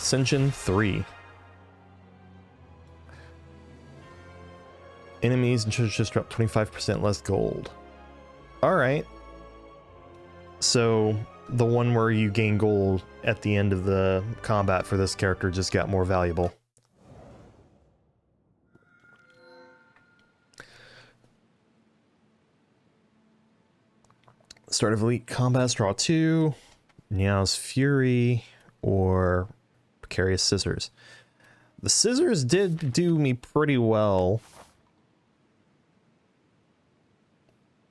Ascension 3. Enemies and treasure chests drop 25% less gold. Alright. So, the one where you gain gold at the end of the combat for this character just got more valuable. Start of Elite Combat, draw 2. Niao's Fury, or Precarious Scissors. The Scissors did do me pretty well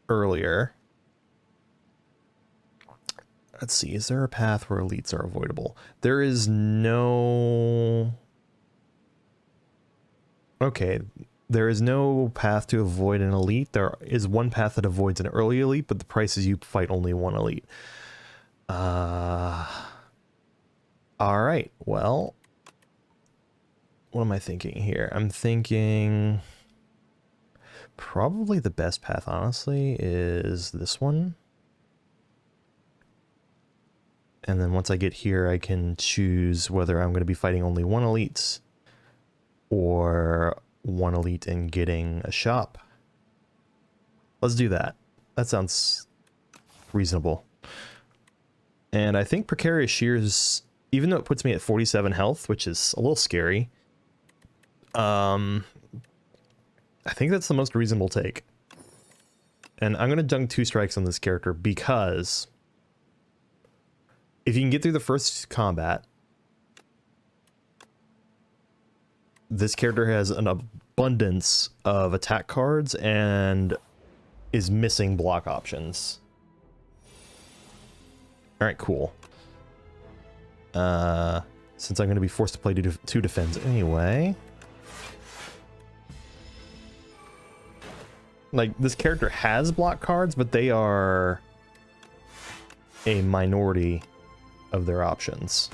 earlier. Let's see, is there a path where elites are avoidable? There is no... Okay, there is no path to avoid an elite. There is one path that avoids an early elite, but the price is you fight only one elite. Alright, well... What am I thinking here? I'm thinking... Probably the best path, honestly, is this one. And then once I get here, I can choose whether I'm going to be fighting only one elite or one elite and getting a shop. Let's do that. That sounds reasonable. And I think Precarious Shears, even though it puts me at 47 health, which is a little scary, I think that's the most reasonable take. And I'm going to dunk 2 strikes on this character because if you can get through the first combat, this character has an abundance of attack cards and is missing block options. Alright, cool. Since I'm going to be forced to play 2 defends anyway. Like, this character has block cards, but they are a minority of their options.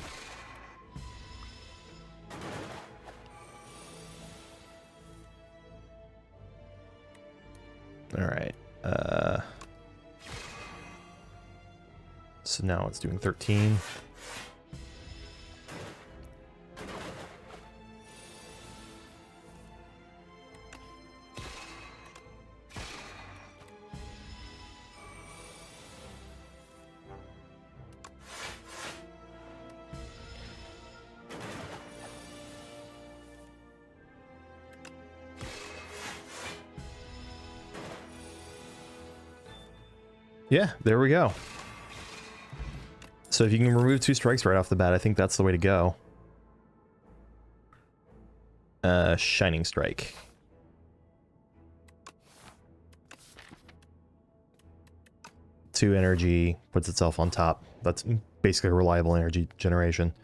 Alright. So now it's doing 13. Yeah, there we go. So if you can remove 2 strikes right off the bat, I think that's the way to go. Shining Strike. Two energy, puts itself on top. That's basically a reliable energy generation.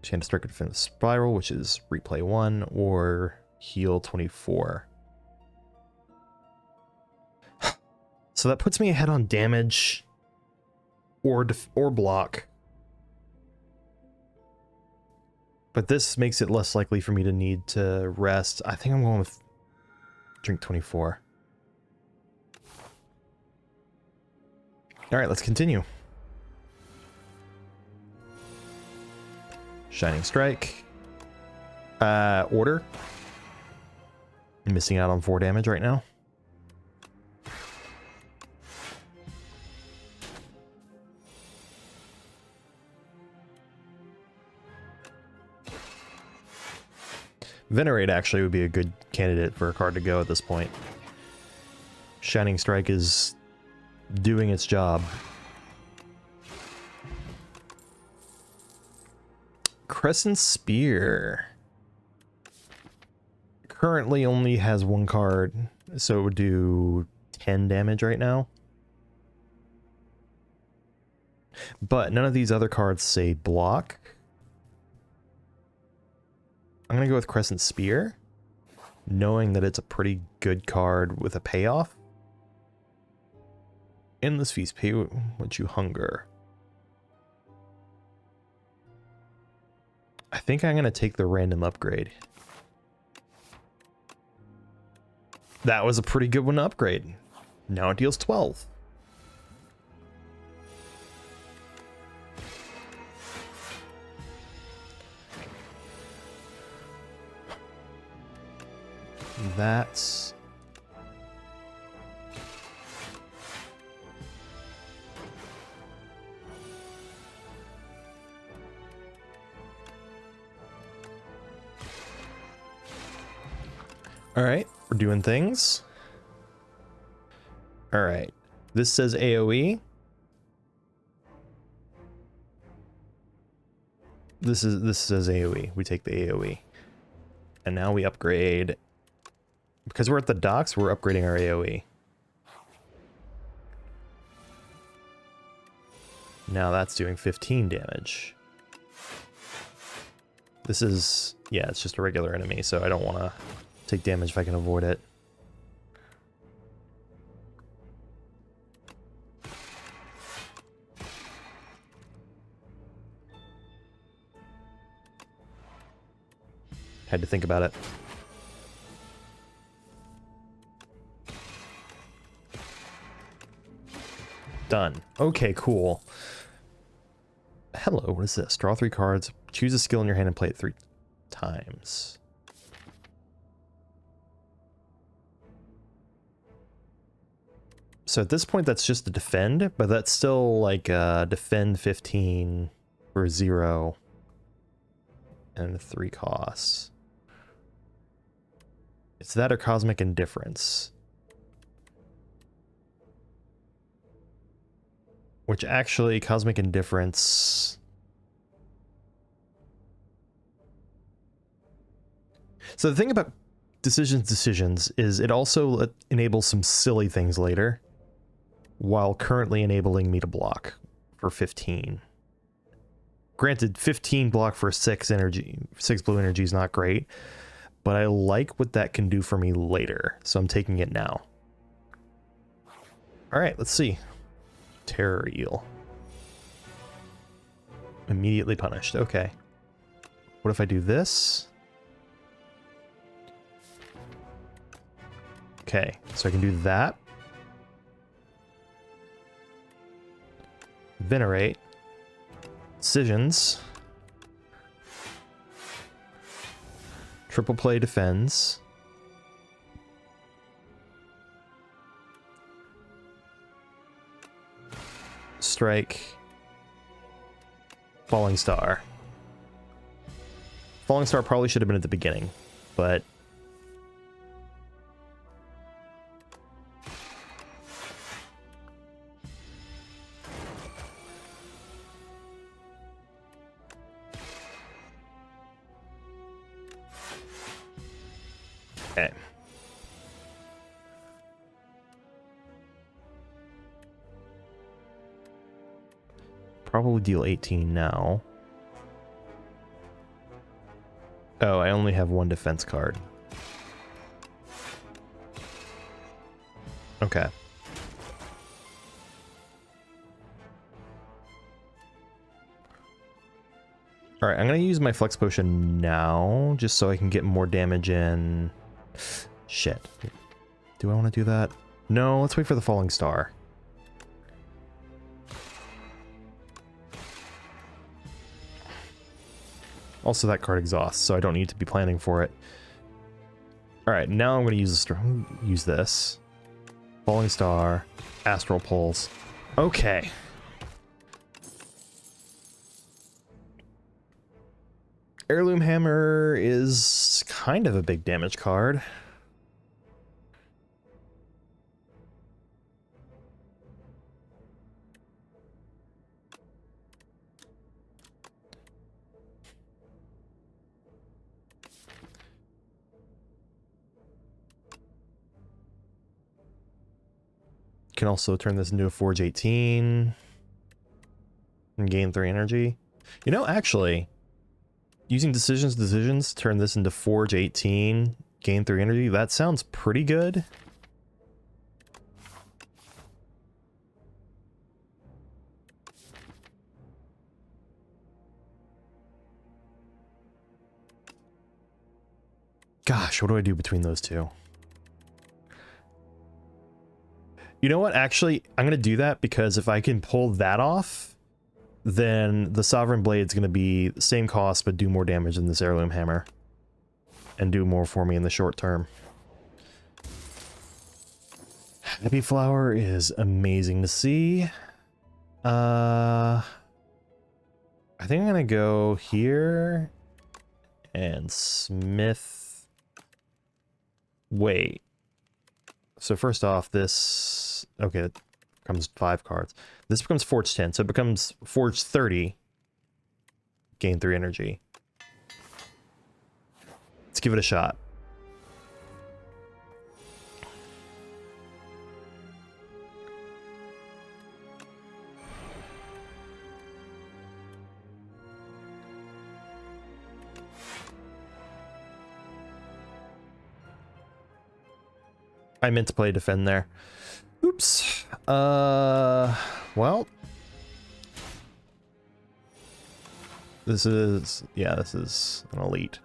Chance to strike a defense spiral, which is replay 1 or heal 24. So that puts me ahead on damage or block. But this makes it less likely for me to need to rest. I think I'm going with drink 24. All right, let's continue. Shining Strike. Order. I'm missing out on 4 damage right now. Venerate actually would be a good candidate for a card to go at this point. Shining Strike is doing its job. Crescent Spear currently only has 1 card, so it would do 10 damage right now. But none of these other cards say block. I'm going to go with Crescent Spear, knowing that it's a pretty good card with a payoff. Endless Feast, pay what you hunger. I think I'm going to take the random upgrade. That was a pretty good one to upgrade. Now it deals 12. That's... Alright, we're doing things. Alright, this says AoE. This says AoE. We take the AoE. And now we upgrade. Because we're at the docks, we're upgrading our AoE. Now that's doing 15 damage. This is... yeah, it's just a regular enemy, so I don't want to take damage if I can avoid it. Had to think about it. Done. Okay, cool. Hello, what is this? Draw 3 cards, choose a skill in your hand and play it 3 times. So at this point that's just a defend, but that's still like defend 15 for 0 and 3 costs. It's that or Cosmic Indifference. Which actually, Cosmic Indifference... So the thing about decisions is it also enables some silly things later, while currently enabling me to block for 15. Granted, 15 block for 6 energy, 6 blue energy is not great, but I like what that can do for me later, so I'm taking it now. Alright, let's see. Terror Eel. Immediately punished, okay. What if I do this? Okay, so I can do that. Venerate. Decisions. Triple play defends. Strike. Falling Star. Falling Star probably should have been at the beginning, but... okay. Probably deal 18 now. Oh, I only have 1 defense card. Okay. Alright, I'm gonna use my Flex Potion now, just so I can get more damage in... Shit. Do I want to do that? No, let's wait for the Falling Star. Also, that card exhausts, so I don't need to be planning for it. Alright, now I'm going to use this. Falling Star, Astral Pulse. Okay. Heirloom Hammer is kind of a big damage card. Can also turn this into a Forge 18 and gain 3 energy. You know, actually, using decisions, turn this into Forge 18, gain 3 energy. That sounds pretty good. Gosh, what do I do between those two? You know what? Actually, I'm going to do that because if I can pull that off, then the Sovereign Blade's going to be the same cost, but do more damage than this Heirloom Hammer. And do more for me in the short term. Happy Flower is amazing to see. I think I'm gonna go here and Smith. Wait. So first off, this... Okay, it becomes 5 cards. This becomes Forge 10, so it becomes Forge 30. Gain 3 energy. Let's give it a shot. I meant to play defend there. Oops. Well. This is, yeah, this is an elite.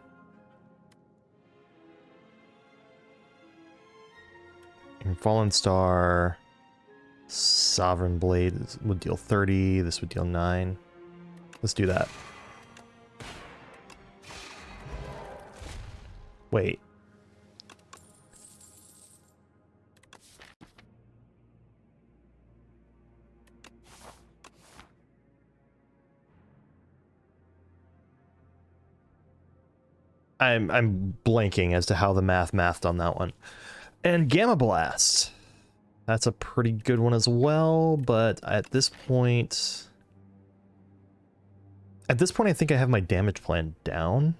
And Fallen Star, Sovereign Blade would deal 30, this would deal 9. Let's do that. Wait. I'm blanking as to how the mathed on that one. And Gamma Blast. That's a pretty good one as well, but at this point... At this point, I think I have my damage plan down.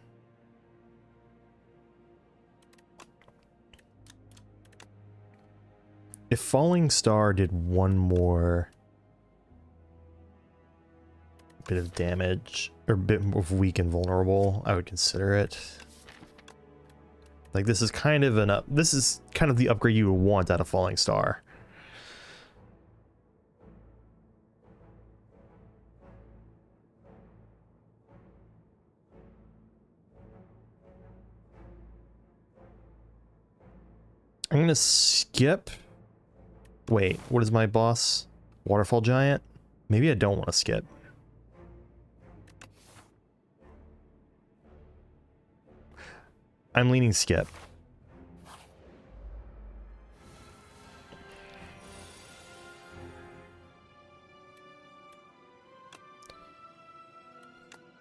If Falling Star did one more bit of damage, or a bit of weak and vulnerable, I would consider it. Like, this is kind of this is kind of the upgrade you would want out of Falling Star. I'm gonna skip. Wait, what is my boss? Waterfall Giant? Maybe I don't want to skip. I'm leaning skip.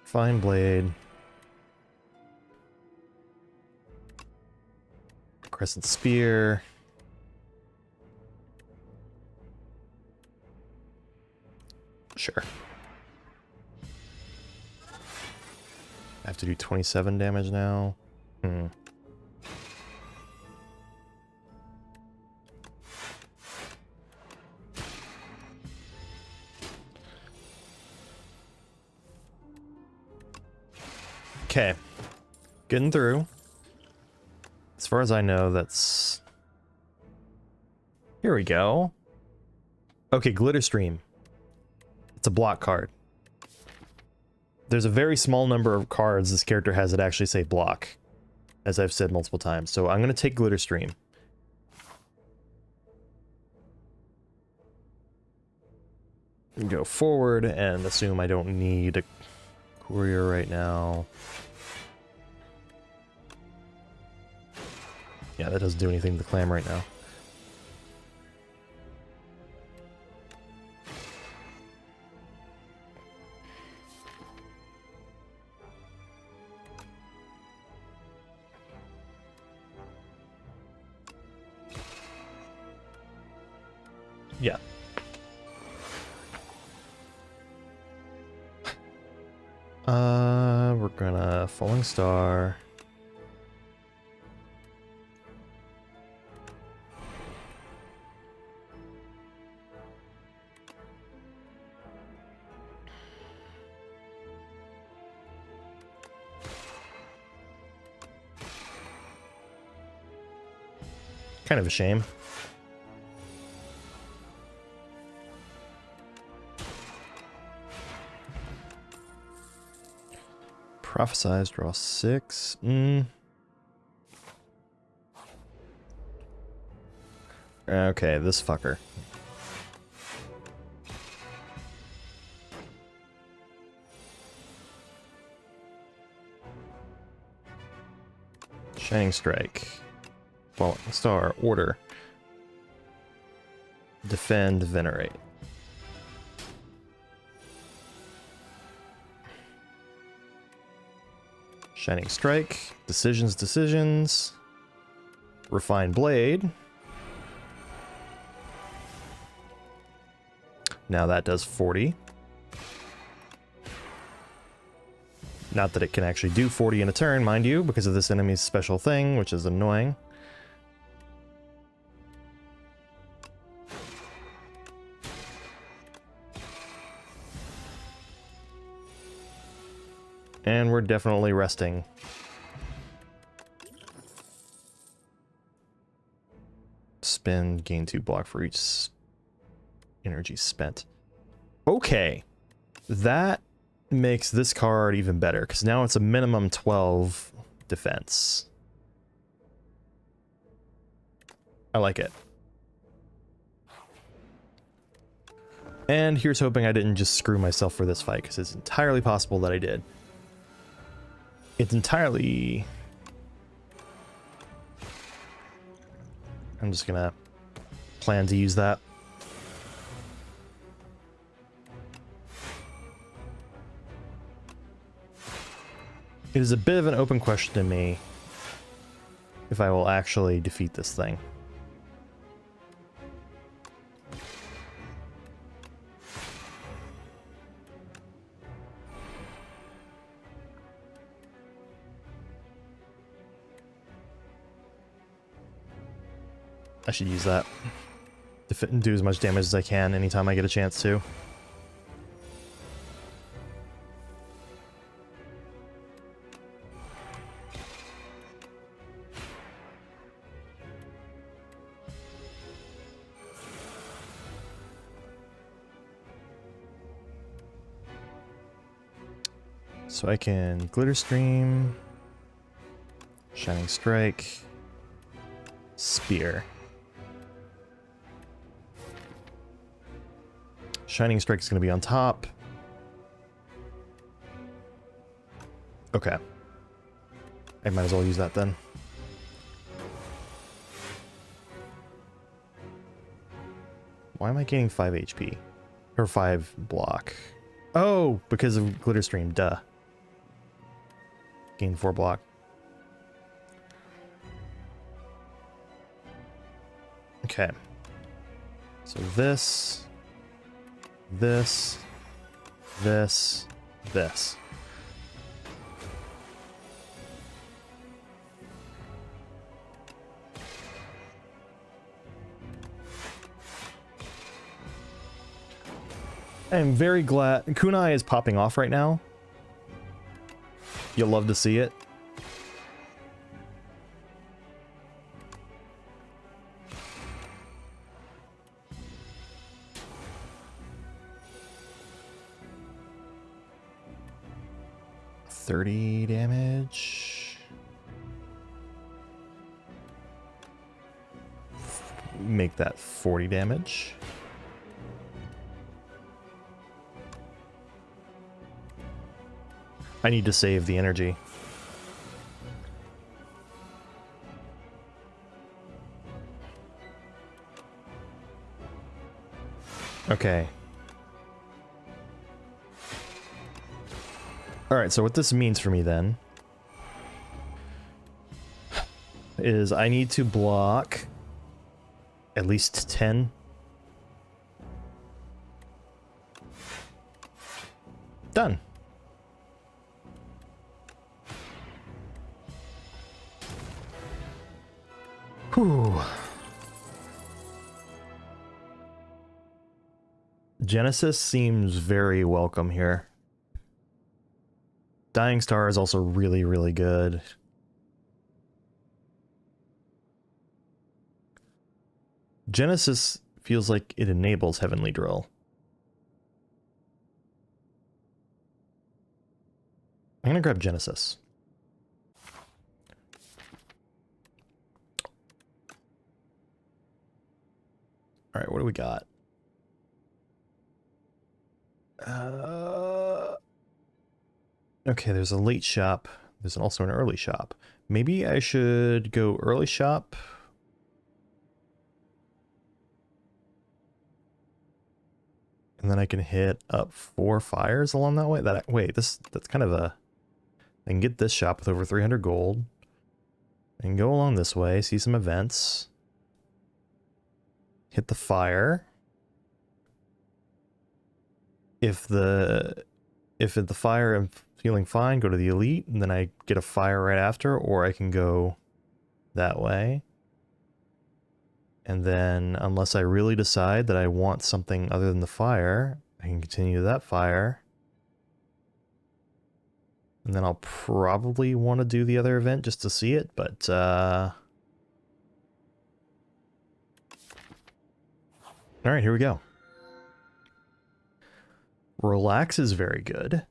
Fine Blade. Crescent Spear. Sure. I have to do 27 damage now. Okay. Getting through. As far as I know, that's... Here we go. Okay, Glitter Stream. It's a block card. There's a very small number of cards this character has that actually say block, as I've said multiple times. So I'm going to take Glitter Stream. Go forward and assume I don't need a courier right now. Yeah, that doesn't do anything to the clam right now. Yeah. We're gonna Falling Star. Kind of a shame. Prophesize, draw 6. Okay, this fucker. Shining Strike. Falling Star, Order. Defend, venerate. Shining Strike, decisions. Refined Blade. Now that does 40. Not that it can actually do 40 in a turn, mind you, because of this enemy's special thing, which is annoying. And we're definitely resting. Spin, gain 2 block for each energy spent. Okay. That makes this card even better, because now it's a minimum 12 defense. I like it. And here's hoping I didn't just screw myself for this fight, because it's entirely possible that I did. It's entirely... I'm just gonna plan to use that. It is a bit of an open question to me if I will actually defeat this thing. I should use that. Do as much damage as I can anytime I get a chance to. So I can Glitter Stream, Shining Strike, Spear. Shining Strike is going to be on top. Okay. I might as well use that then. Why am I gaining 5 HP? Or 5 block? Oh, because of Glitter Stream, duh. Gain 4 block. Okay. So this. I am very glad Kunai is popping off right now. You'll love to see it. $30 damage. Make that 40 damage. I need to save the energy. Okay. Alright, so what this means for me then is I need to block at least 10. Done. Whew. Genesis seems very welcome here. Dying Star is also really, really good. Genesis feels like it enables Heavenly Drill. I'm gonna grab Genesis. Alright, what do we got? Okay, there's a late shop. There's also an early shop. Maybe I should go early shop. And then I can hit up 4 fires along that way. That's kind of a... I can get this shop with over 300 gold. I can go along this way, see some events. Hit the fire. If at the fire I'm feeling fine, go to the elite, and then I get a fire right after, or I can go that way. And then, unless I really decide that I want something other than the fire, I can continue that fire. And then I'll probably want to do the other event just to see it, but, Alright, here we go. Relax is very good.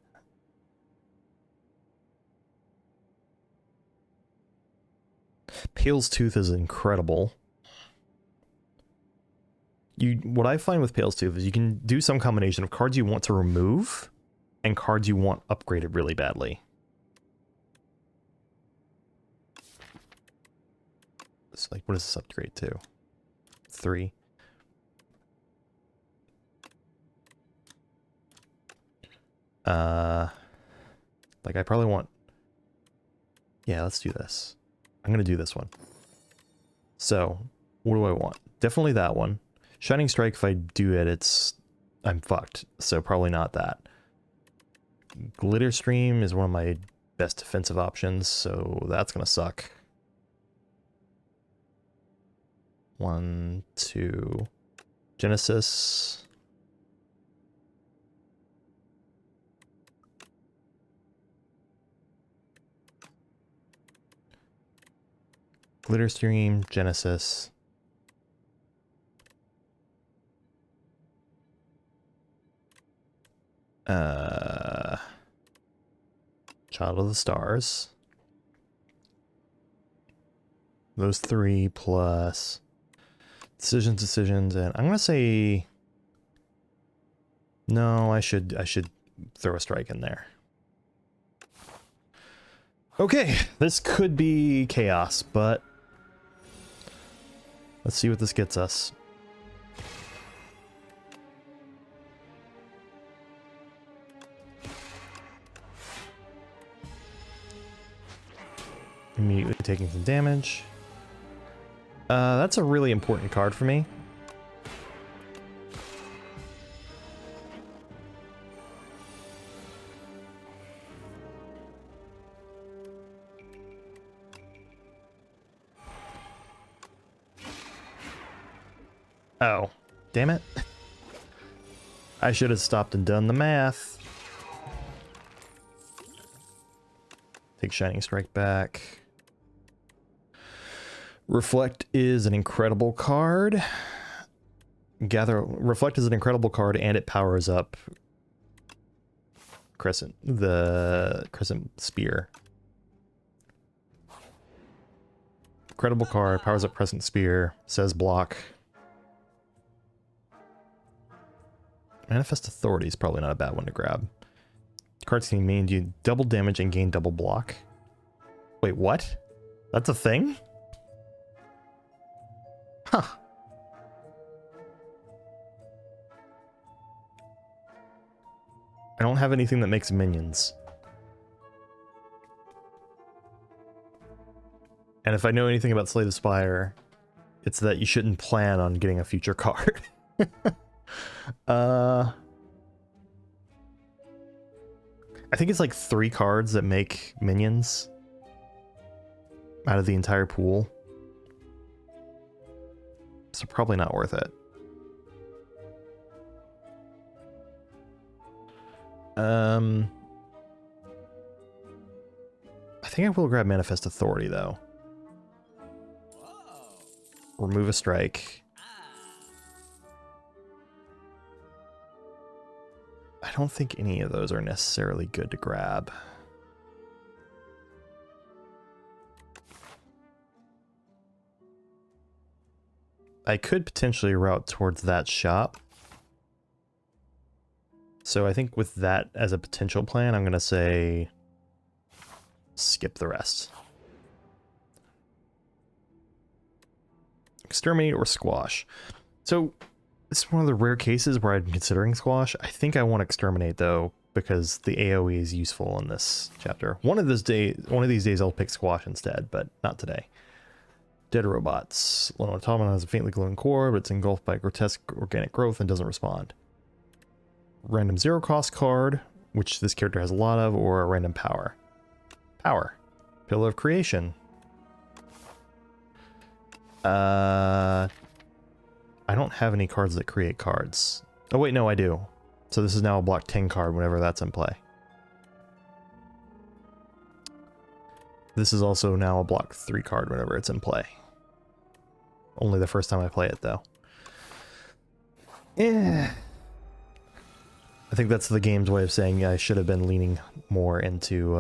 Pale's Tooth is incredible. What I find with Pale's Tooth is you can do some combination of cards you want to remove and cards you want upgraded really badly. It's like, what does this upgrade to? 3. Like I probably want... Yeah, let's do this. I'm gonna do this one. So, what do I want? Definitely that one. Shining Strike, if I do it, I'm fucked. So probably not that. Glitter Stream is one of my best defensive options, so that's gonna suck. 1, 2... Genesis... Glitter Stream, Genesis. Child of the Stars. Those 3 plus decisions, and I'm gonna say no, I should throw a strike in there. Okay, this could be chaos, but let's see what this gets us. Immediately taking some damage. That's a really important card for me. Oh, damn it. I should have stopped and done the math. Take Shining Strike back. Reflect is an incredible card. Reflect is an incredible card, and it powers up the Crescent Spear. Incredible card, powers up Crescent Spear, says block. Manifest Authority is probably not a bad one to grab. Cards can mean you double damage and gain double block. Wait, what? That's a thing? Huh. I don't have anything that makes minions. And if I know anything about Slay the Spire, it's that you shouldn't plan on getting a future card. I think it's like 3 cards that make minions out of the entire pool. So probably not worth it. I think I will grab Manifest Authority though. Remove a strike. I don't think any of those are necessarily good to grab. I could potentially route towards that shop. So I think with that as a potential plan, I'm going to say skip the rest. Exterminate or squash. So It's one of the rare cases where I'm considering squash. I think I want to exterminate though, because the AoE is useful in this chapter. One of these days I'll pick squash instead, but not today. Dead robots. Lone automaton has a faintly glowing core, but it's engulfed by grotesque organic growth and doesn't respond. Random zero cost card, which this character has a lot of, or a random power. Power. Pillar of Creation. I don't have any cards that create cards. Oh wait, no, I do. So this is now a block 10 card whenever that's in play. This is also now a block 3 card whenever it's in play. Only the first time I play it though. Yeah. I think that's the game's way of saying I should have been leaning more into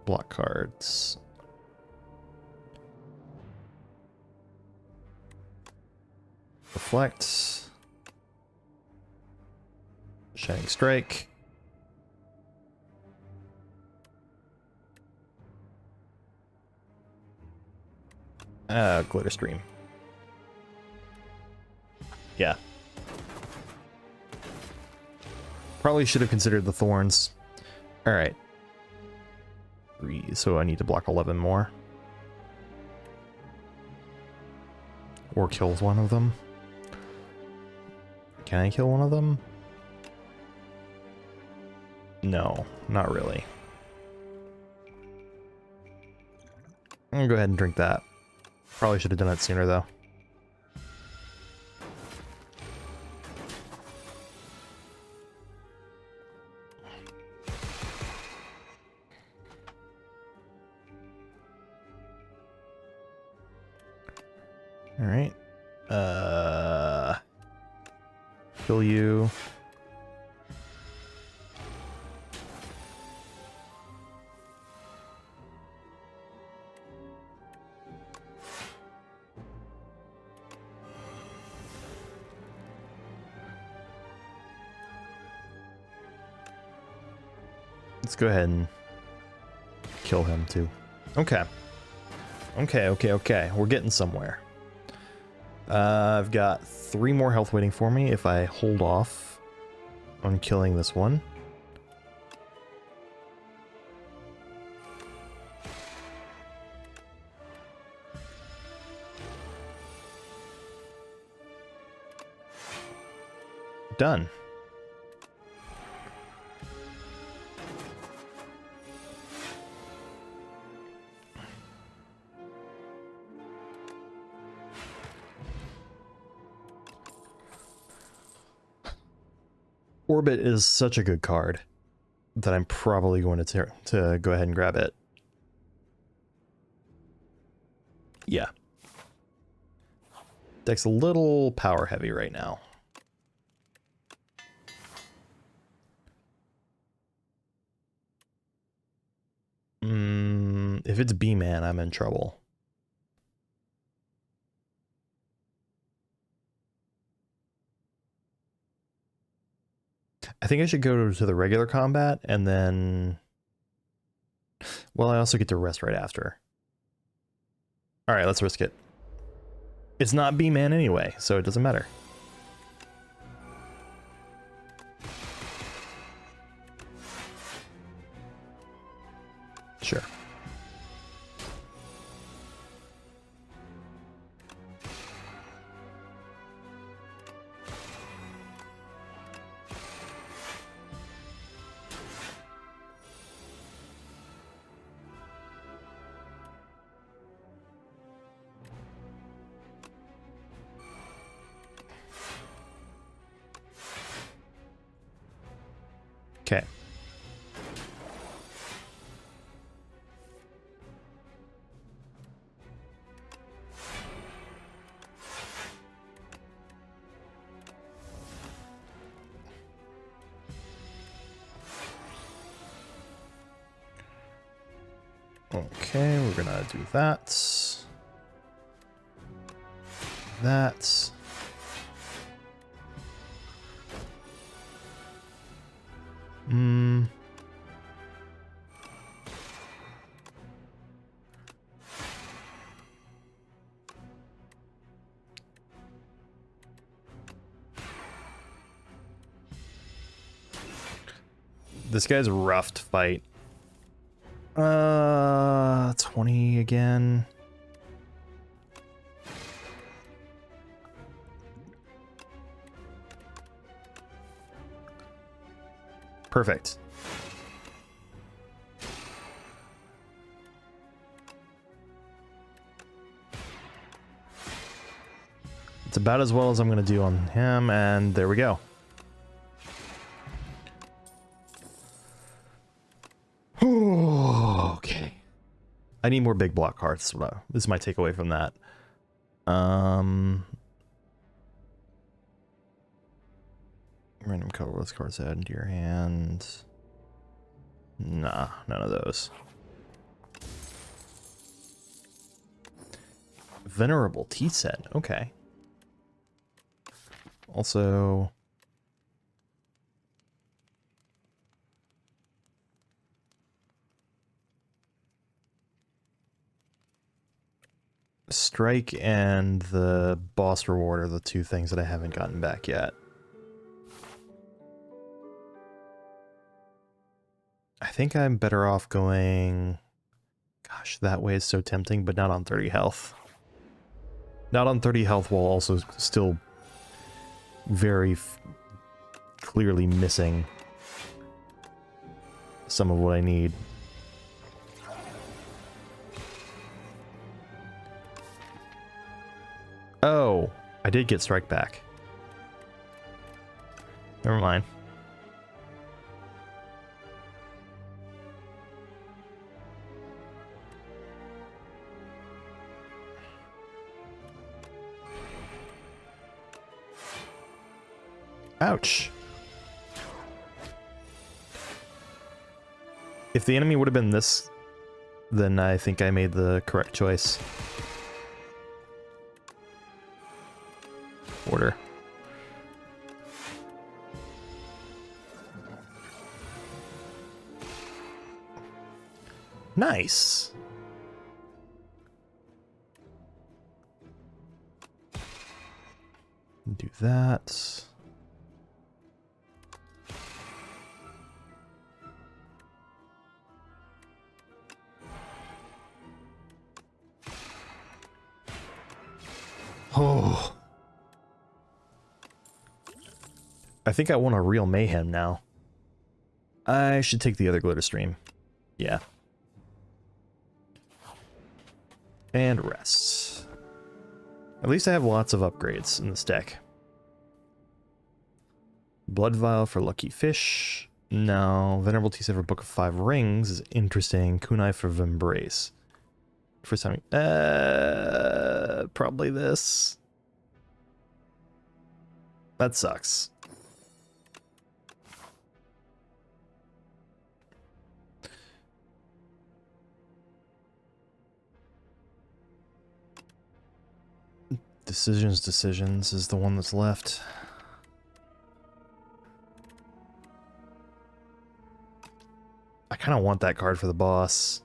block cards. Reflect. Shining Strike. Glitter Stream. Yeah. Probably should have considered the thorns. Alright. 3, so I need to block 11 more. Or kills one of them. Can I kill one of them? No, not really. I'm gonna go ahead and drink that. Probably should have done it sooner though. Alright. Kill you. Let's go ahead and kill him too. Okay. Okay. We're getting somewhere. I've got 3 more health waiting for me if I hold off on killing this one. Done. Orbit is such a good card that I'm probably going to go ahead and grab it. Yeah. Deck's a little power heavy right now. If it's B-Man, I'm in trouble. I think I should go to the regular combat and then... Well, I also get to rest right after. Alright, let's risk it. It's not B-Man anyway, so it doesn't matter. Sure. Okay. Okay, we're gonna do that. That. This guy's rough to fight. 20 again. Perfect. It's about as well as I'm going to do on him, and there we go. Okay. I need more big block cards. This is my takeaway from that. Random colorless cards add into your hand. Nah, none of those. Venerable tea set. Okay. Also, strike and the boss reward are the two things that I haven't gotten back yet. I think I'm better off going... Gosh, that way is so tempting, but not on 30 health. Not on 30 health while also still very clearly missing some of what I need. Oh, I did get strike back. Never mind. Ouch. If the enemy would have been this, then I think I made the correct choice. Order. Nice. Do that. Oh. I think I want a real mayhem now. I should take the other glitter stream. Yeah. And rest. At least I have lots of upgrades in this deck. Blood Vial for Lucky Fish. No. Venerable Tea Set for Book of 5 Rings is interesting. Kunai for Embrace. First time. Probably this. That sucks. Decisions is the one that's left. I kind of want that card for the boss.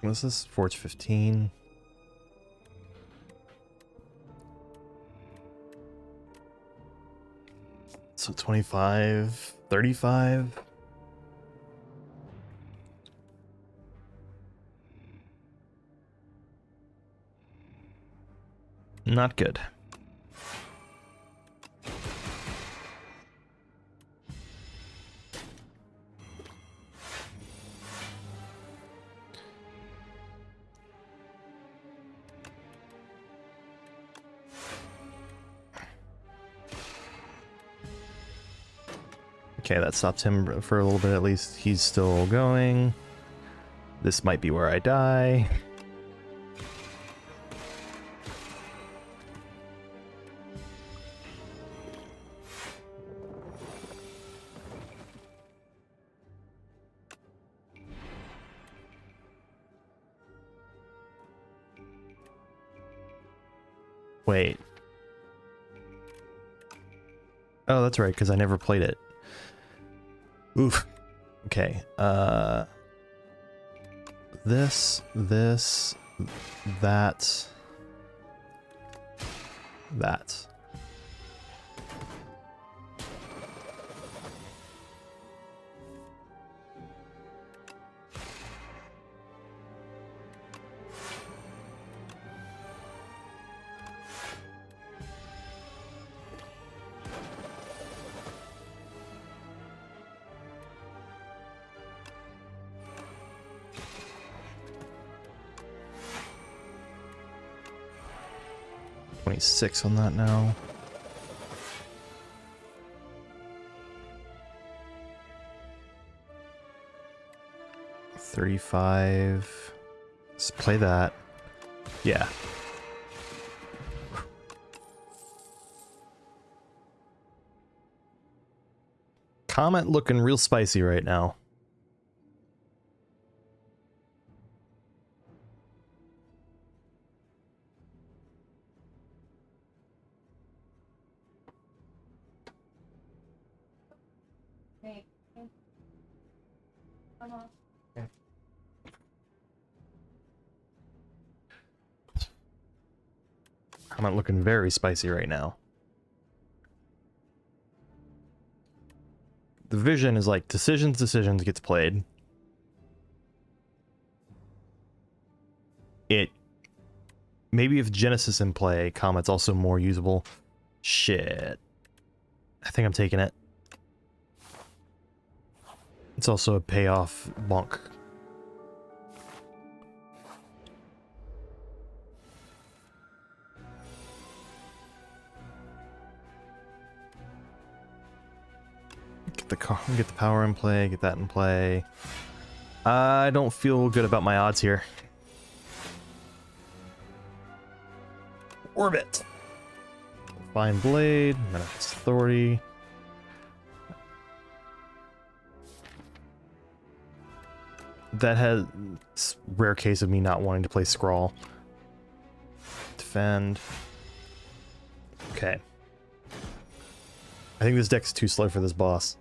What's this? Forge 15. So 25, 35. Not good. Okay, that stops him for a little bit at least. He's still going. This might be where I die. Wait. Oh, that's right, because I never played it. Oof. Okay. This, that. That. $26 on that now. $35. Let's play that. Yeah. Comet looking real spicy right now. Comet looking very spicy right now. The vision is like decisions gets played. It maybe if Genesis in play, Comet's also more usable. Shit. I think I'm taking it. It's also a payoff bonk. Get the power in play, get that in play. I don't feel good about my odds here. Orbit. Fine Blade, Manifest Authority. That has rare case of me not wanting to play Scrawl. Defend. Okay. I think this deck's too slow for this boss.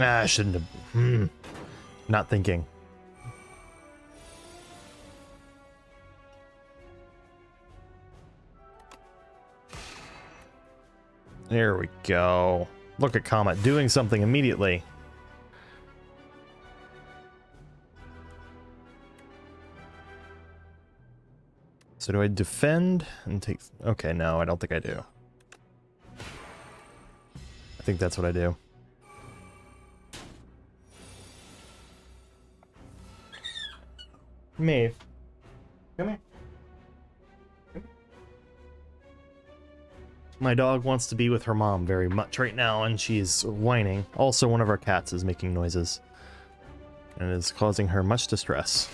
Ah, I shouldn't have. Not thinking. There we go. Look at Comet doing something immediately. So do I defend and take... Okay, no, I don't think I do. I think that's what I do. Maeve. Come here. My dog wants to be with her mom very much right now, and she's whining. Also, one of our cats is making noises. And it is causing her much distress.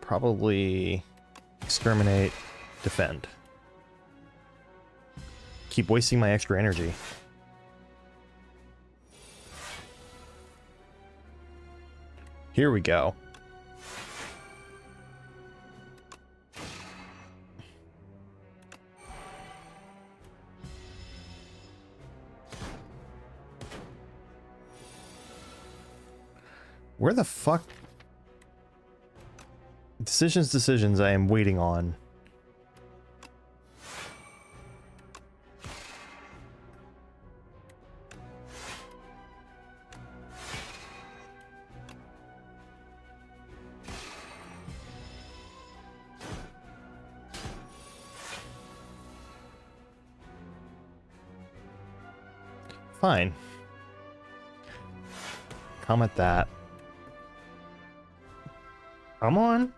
Probably exterminate, defend. Keep wasting my extra energy. Here we go. Where the fuck? Decisions I am waiting on. Fine. Comment that. Come on.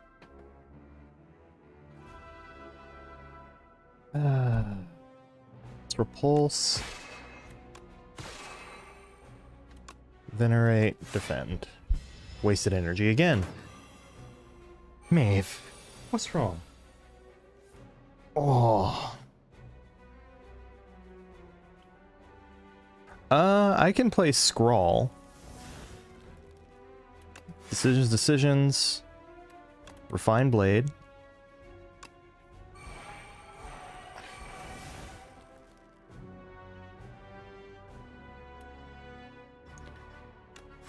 Let's repulse. Venerate, defend. Wasted energy again. Maeve, what's wrong? Oh. I can play Scrawl. Decisions. Refine Blade.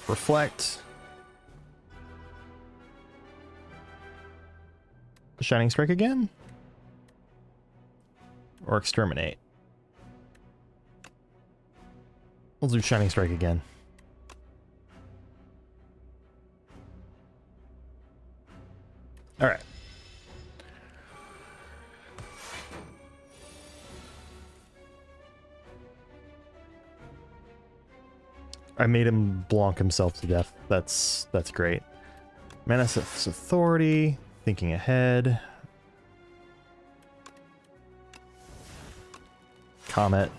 Reflect. Shining Strike again? Or Exterminate? We'll do Shining Strike again. Alright. I made him blonk himself to death. That's great. Manifest Authority. Thinking ahead. Comet.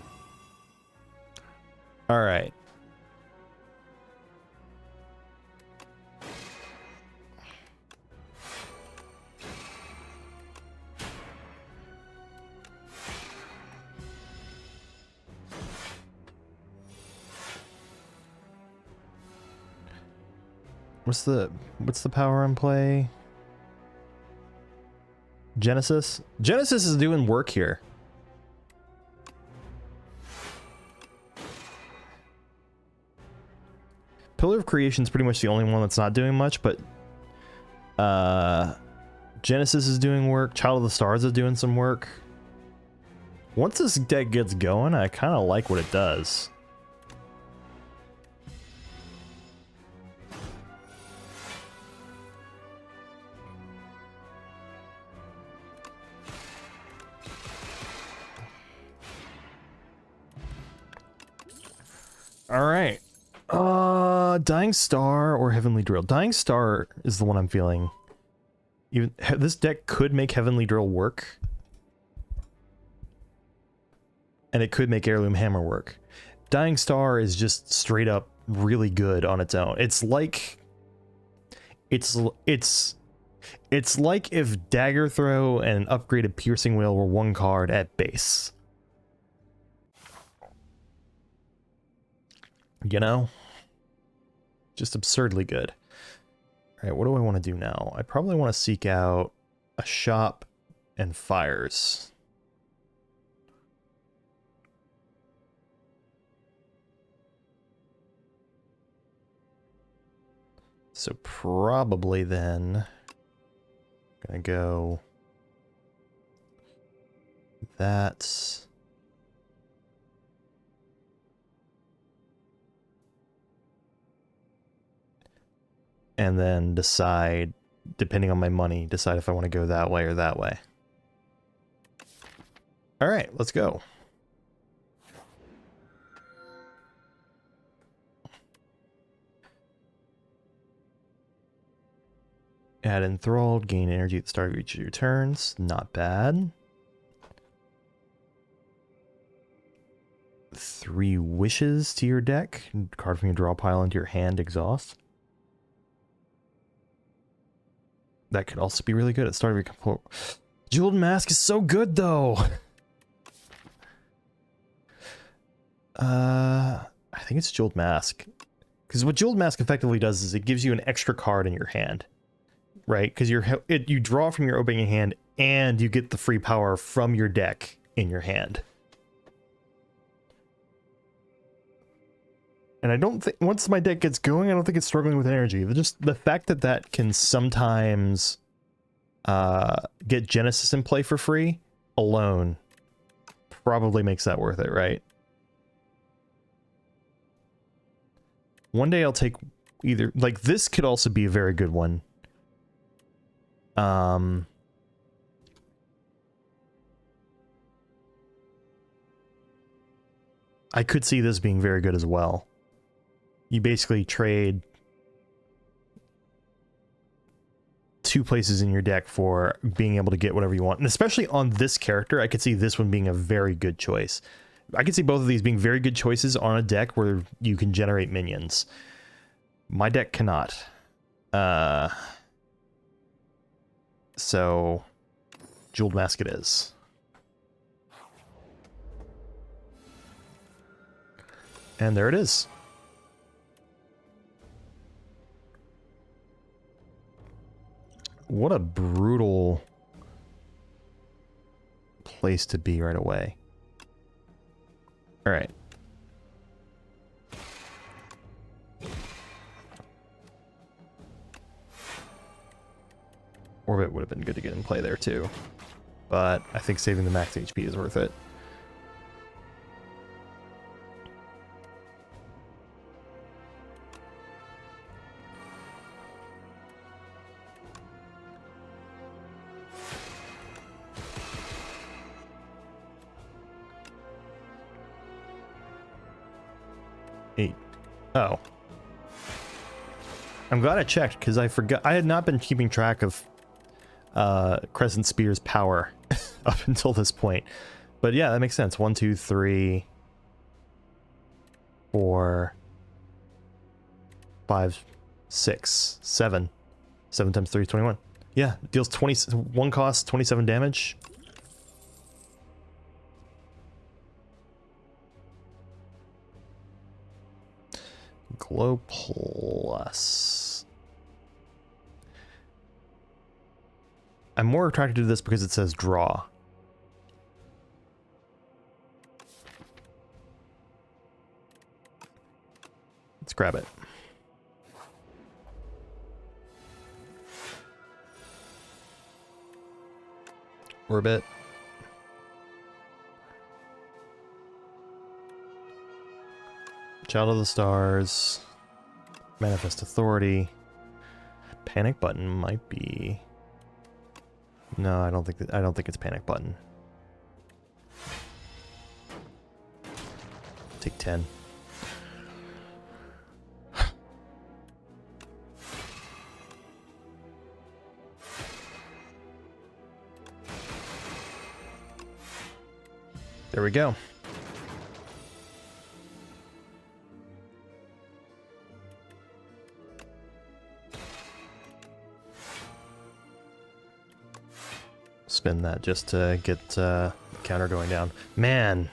Alright. What's the power in play? Genesis? Genesis is doing work here. Pillar of Creation is pretty much the only one that's not doing much, but Genesis is doing work. Child of the Stars is doing some work. Once this deck gets going, I kind of like what it does. All right. Dying Star or Heavenly Drill. Dying Star is the one I'm feeling. Even this deck could make Heavenly Drill work. And it could make Heirloom Hammer work. Dying Star is just straight up really good on its own. It's like it's like if Dagger Throw and an upgraded Piercing Wheel were one card at base. You know? Just absurdly good. Alright, what do I want to do now? I probably want to seek out a shop and fires. So probably then gonna go that. And then decide, depending on my money, decide if I want to go that way or that way. All right, let's go. Add Enthralled, gain energy at the start of each of your turns. Not bad. 3 wishes to your deck. Card from your draw pile into your hand, exhaust. That could also be really good at the start of your compo. Jeweled Mask is so good, though! I think it's Jeweled Mask. Because what Jeweled Mask effectively does is it gives you an extra card in your hand. Right? Because you draw from your opening hand, and you get the free power from your deck in your hand. And I don't think, once my deck gets going, I don't think it's struggling with energy. Just the fact that that can sometimes get Genesis in play for free alone probably makes that worth it, right? One day I'll take either, like this could also be a very good one. I could see this being very good as well. You basically trade 2 places in your deck for being able to get whatever you want. And especially on this character, I could see this one being a very good choice. I could see both of these being very good choices on a deck where you can generate minions. My deck cannot. So, Jeweled Mask it is. And there it is. What a brutal place to be right away. All right. Orbit would have been good to get in play there too, but I think saving the max HP is worth it. Oh. I'm glad I checked, because I forgot. I had not been keeping track of Crescent Spear's power up until this point. But yeah, that makes sense. 1, 2, 3, 4, 5, 6, 7. 7 times 3 is 21. Yeah, deals 1 cost, 27 damage. Glow plus. I'm more attracted to this because it says draw. Let's grab it. Orbit. Child of the Stars. Manifest Authority. Panic button might be. No, I don't think it's panic button. Take 10. There we go. Spin that just to get the counter going down. Man,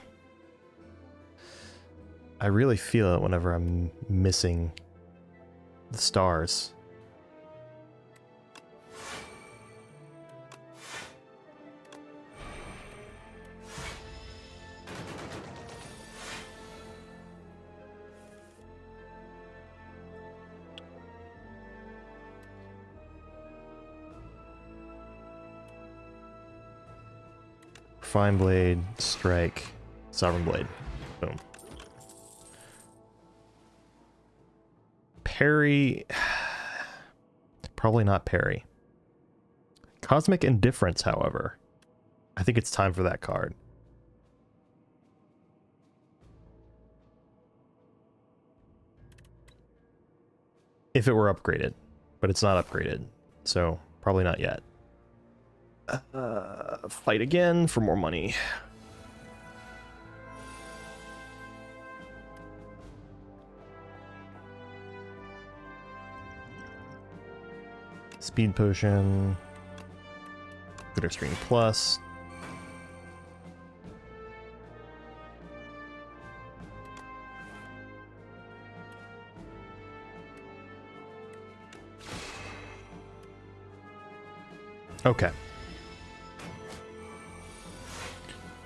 I really feel it whenever I'm missing the stars. Fine Blade, Strike, Sovereign Blade. Boom. Parry. Probably not parry. Cosmic Indifference, however. I think it's time for that card. If it were upgraded. But it's not upgraded. So, probably not yet. Fight again for more money. Speed potion. Glitter Screen Plus. Okay.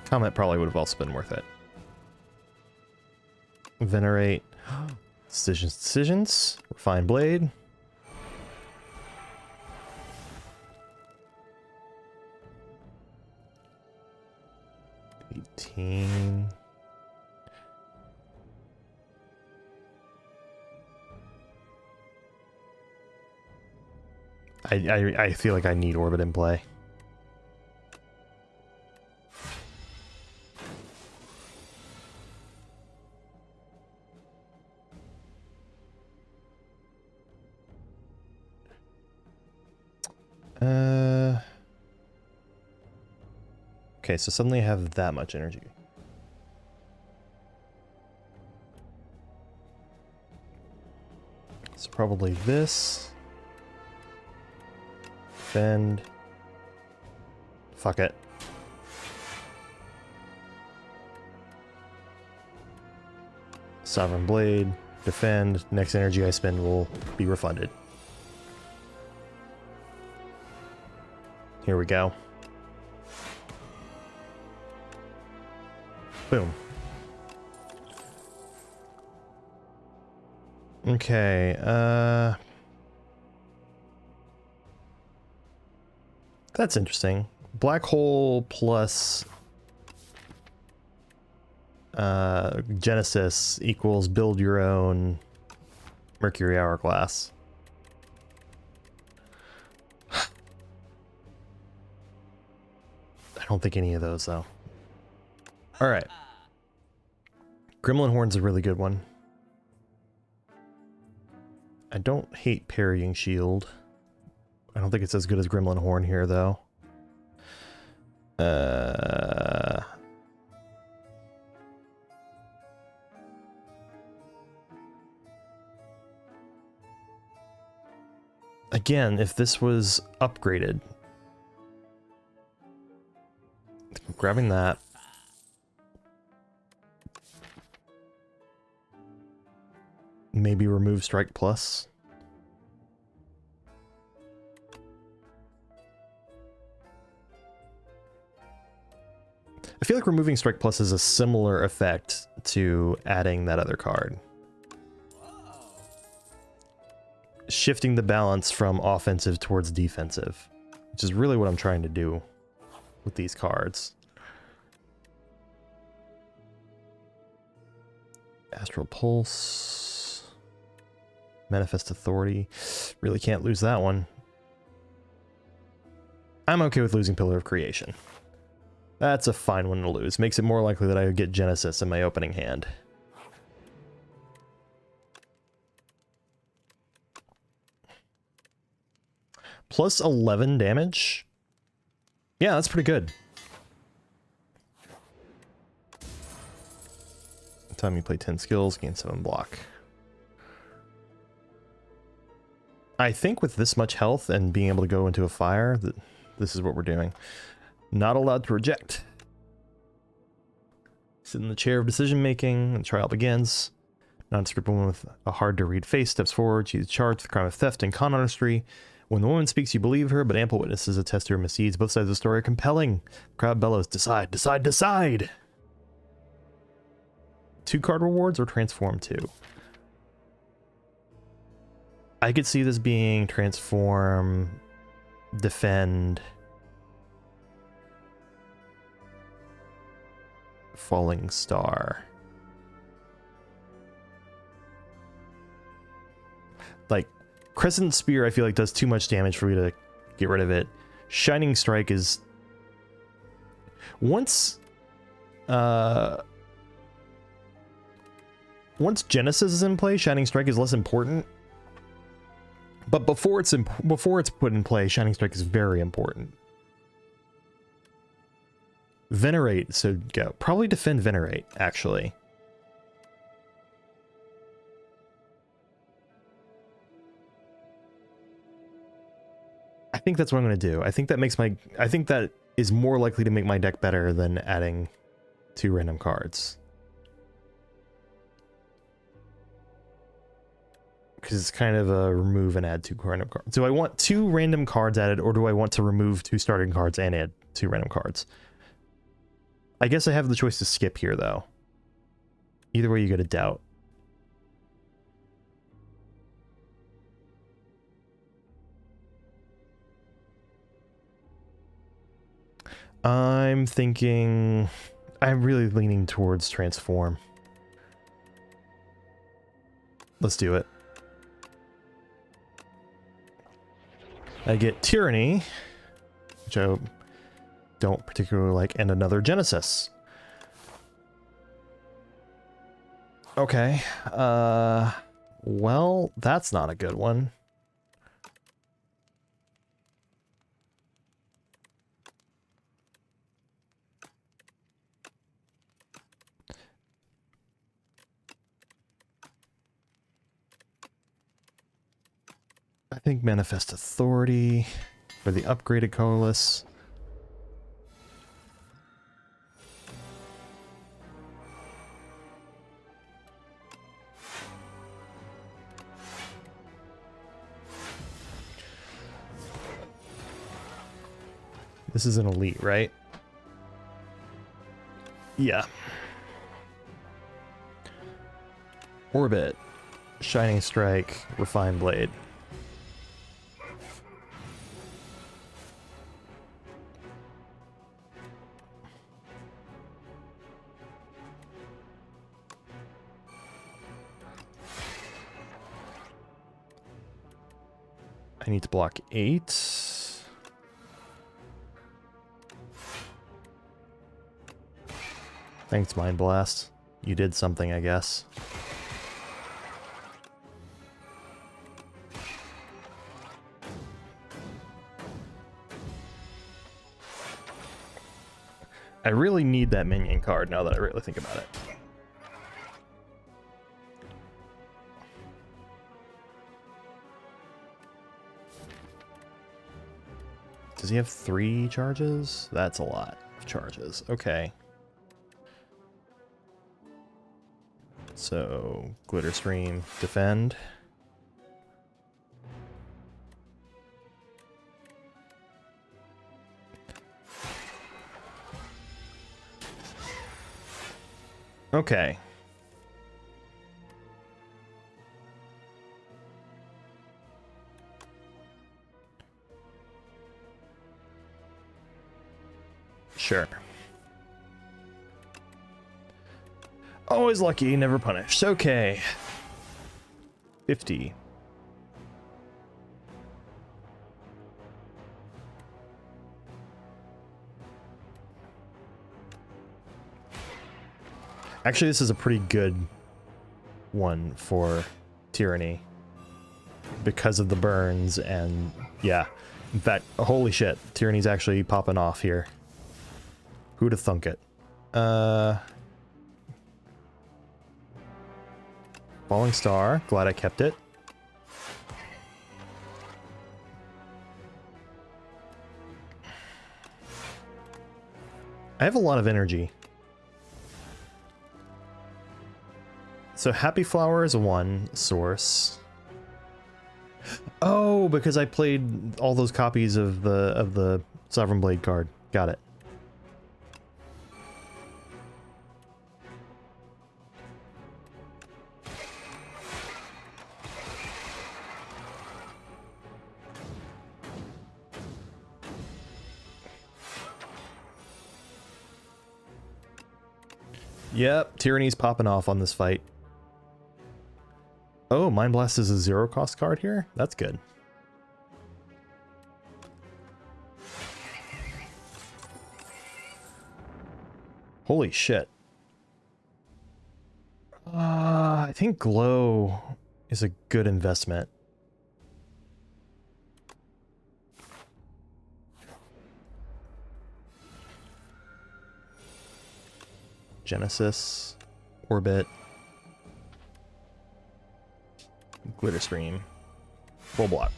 Comment probably would have also been worth it. Venerate. Decisions. Refine Blade. I feel like I need Orbit in play. Okay, so suddenly I have that much energy. So probably this. Bend. Fuck it. Sovereign Blade, defend, next energy I spend will be refunded. Here we go. Boom. Okay, that's interesting. Black hole plus Genesis equals build your own Mercury Hourglass. I don't think any of those, though. Alright. Gremlin Horn's a really good one. I don't hate Parrying Shield. I don't think it's as good as Gremlin Horn here, though. Again, if this was upgraded. Grabbing that. Maybe remove Strike Plus. I feel like removing Strike Plus is a similar effect to adding that other card. Shifting the balance from offensive towards defensive, which is really what I'm trying to do with these cards. Astral Pulse. Manifest Authority. Really can't lose that one. I'm okay with losing Pillar of Creation. That's a fine one to lose. Makes it more likely that I would get Genesis in my opening hand. Plus 11 damage? Yeah, that's pretty good. Time you play 10 skills, gain 7 block. I think with this much health and being able to go into a fire, this is what we're doing. Not allowed to reject. Sit in the chair of decision making, and the trial begins. Nondescript woman with a hard to read face steps forward. She's charged with the crime of theft and con artistry. When the woman speaks, you believe her, but ample witnesses attest to her misdeeds. Both sides of the story are compelling. The crowd bellows, decide, decide, decide! 2 card rewards or transform 2? I could see this being transform, defend, falling star. Like, Crescent Spear I feel like does too much damage for me to get rid of it. Shining Strike is... Once Genesis is in play, Shining Strike is less important. But before it's put in play, Shining Strike is very important. Venerate, so go. Probably defend Venerate, actually. I think that's what I'm going to do. I think that is more likely to make my deck better than adding 2 random cards. Because it's kind of a remove and add 2 random cards. Do I want 2 random cards added, or do I want to remove 2 starting cards and add 2 random cards? I guess I have the choice to skip here, though. Either way, you get a doubt. I'm thinking... I'm really leaning towards transform. Let's do it. I get Tyranny, which I don't particularly like, and another Genesis. Okay, well, that's not a good one. I think Manifest Authority for the upgraded colorless. This is an elite, right? Yeah. Orbit. Shining Strike. Refined Blade. I need to block 8. Thanks, Mind Blast. You did something, I guess. I really need that minion card now that I really think about it. Does he have 3 charges? That's a lot of charges. Okay. So, Glitter Stream, defend. Okay. Sure. Always lucky, never punished. Okay. 50. Actually, this is a pretty good one for Tyranny because of the burns and yeah. In fact, holy shit, Tyranny's actually popping off here. Who'd have thunk it? Falling Star. Glad I kept it. I have a lot of energy. So Happy Flower is one source. Oh, because I played all those copies of the Sovereign Blade card. Got it. Yep, Tyranny's popping off on this fight. Oh, Mind Blast is a 0 cost card here? That's good. Holy shit. I think Glow is a good investment. Genesis, Orbit, Glitter Stream, full block.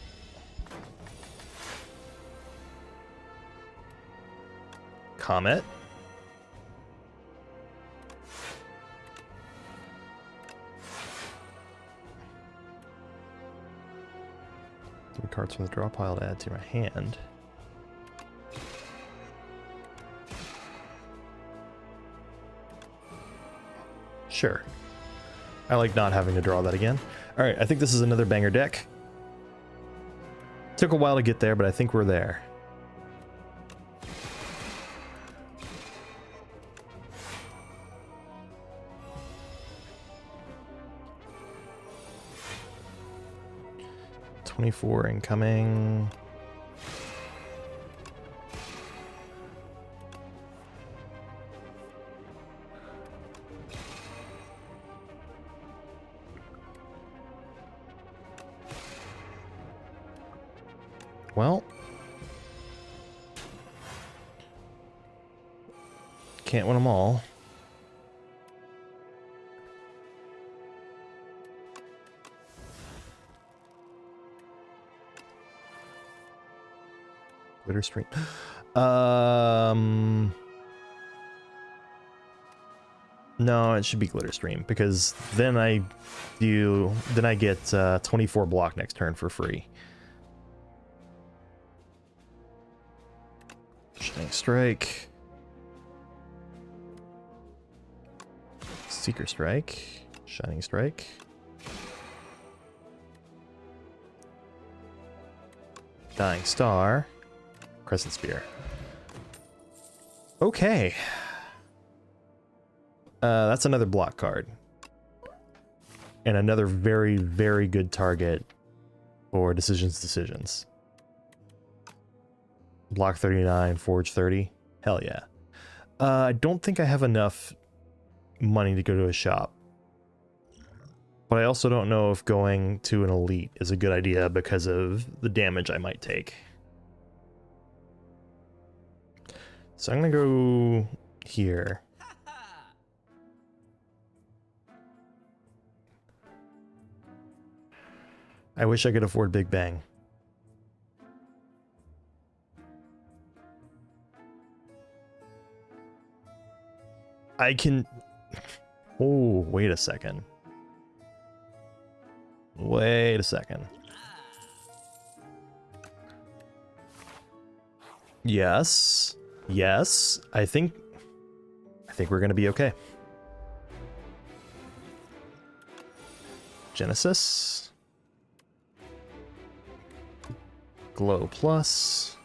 Comet. Three cards from the draw pile to add to my hand. Sure. I like not having to draw that again. Alright, I think this is another banger deck. Took a while to get there, but I think we're there. $24 incoming. Well, can't win them all. Glitter Stream. No, it should be Glitter Stream because then I get 24 block next turn for free. Strike. Seeker Strike. Shining Strike. Dying Star. Crescent Spear. Okay. That's another block card. And another very, very good target for decisions. Block 39, Forge 30. Hell yeah. I don't think I have enough money to go to a shop. But I also don't know if going to an elite is a good idea because of the damage I might take. So I'm gonna go here. I wish I could afford Big Bang. I can... Oh, wait a second. Wait a second. Yes. Yes. I think we're gonna be okay. Genesis. Glow Plus.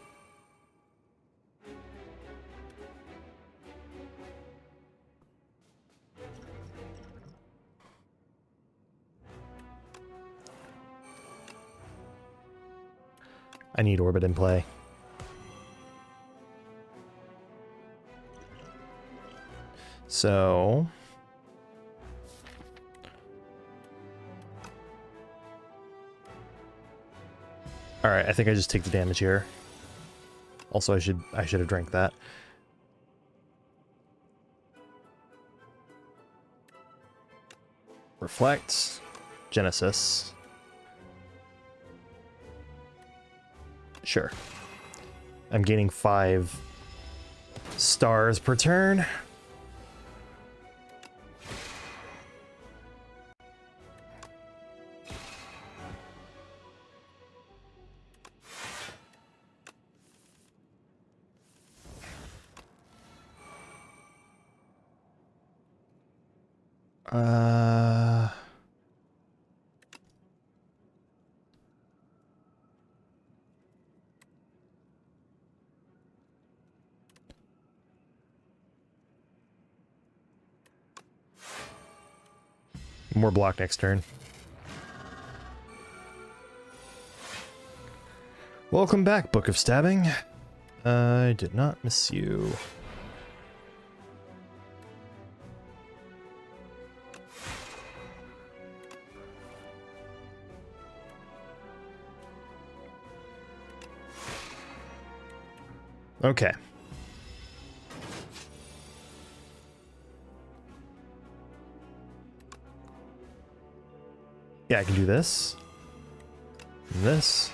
I need Orbit in play. So... Alright, I think I just take the damage here. Also, I should have drank that. Reflect. Genesis. Sure. I'm gaining 5 stars per turn. More block next turn. Welcome back, Book of Stabbing. I did not miss you. Okay. Yeah, I can do this. And this.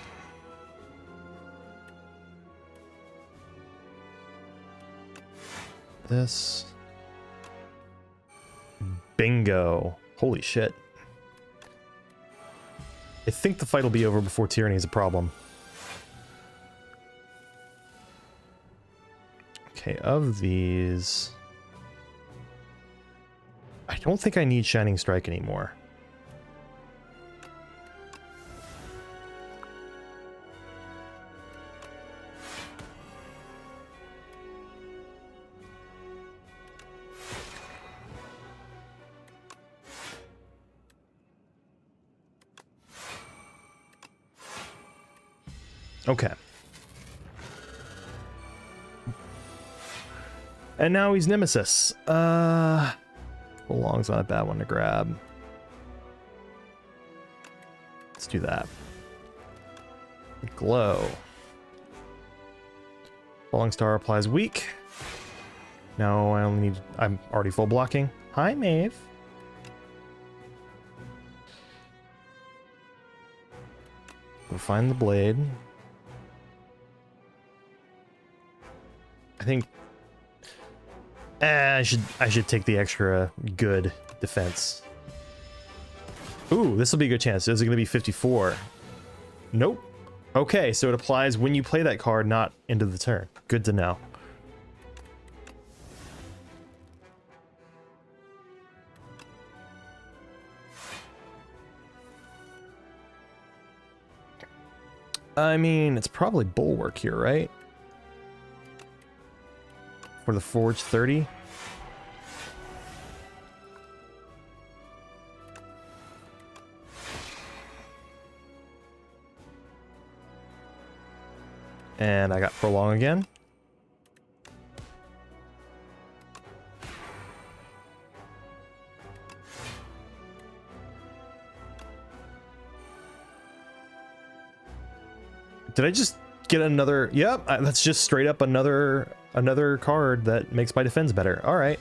This. Bingo. Holy shit. I think the fight will be over before Tyranny is a problem. Okay, of these... I don't think I need Shining Strike anymore. Okay. And now he's Nemesis. Belong's not a bad one to grab. Let's do that. Glow. Falling Star applies weak. No, I only need... I'm already full blocking. Hi, Maeve. We'll find the blade. I think I should take the extra good defense. Ooh, this will be a good chance. Is it going to be 54? Nope. Okay, so it applies when you play that card, not into the turn. Good to know. I mean, it's probably Bulwark here, right? For the Forge 30. And I got Prolong again. Did I just get another? Yep, that's just straight up another card that makes my defense better. All right.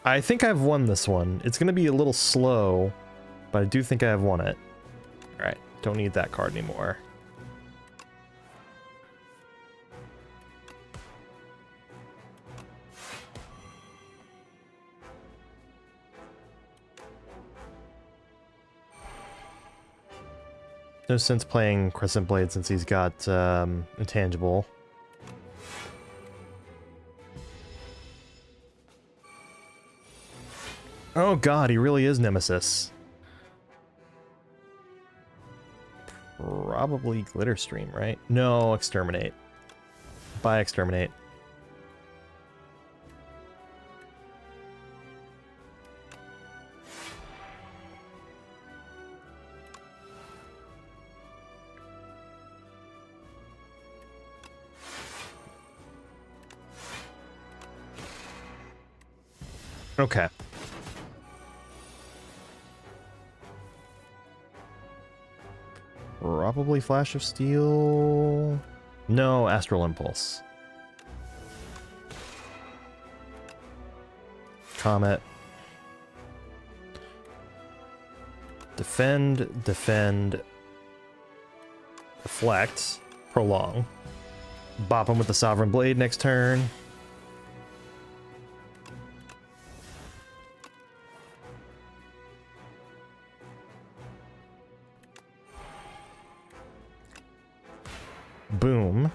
I think I've won this one. It's going to be a little slow, but I do think I have won it. All right, don't need that card anymore. No sense playing Crescent Blade since he's got Intangible. Oh god, he really is Nemesis. Probably Glitter Stream, right? No, Exterminate. Buy Exterminate. Okay. Probably Flash of Steel. No, Astral Impulse. Comet. Defend, defend. Reflect. Prolong. Bop him with the Sovereign Blade next turn. Boom.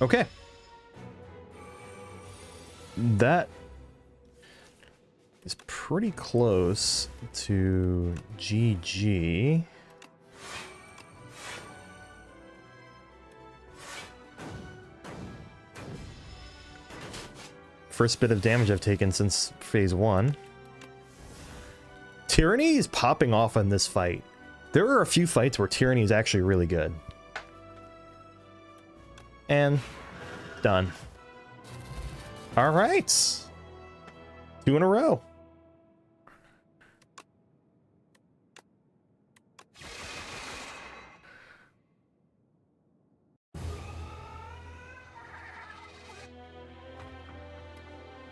Okay. That is pretty close to GG. First bit of damage I've taken since phase 1. Tyranny is popping off in this fight. There are a few fights where Tyranny is actually really good. And done. All right. 2 in a row.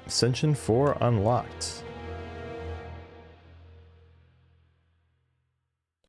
Ascension 4 unlocked.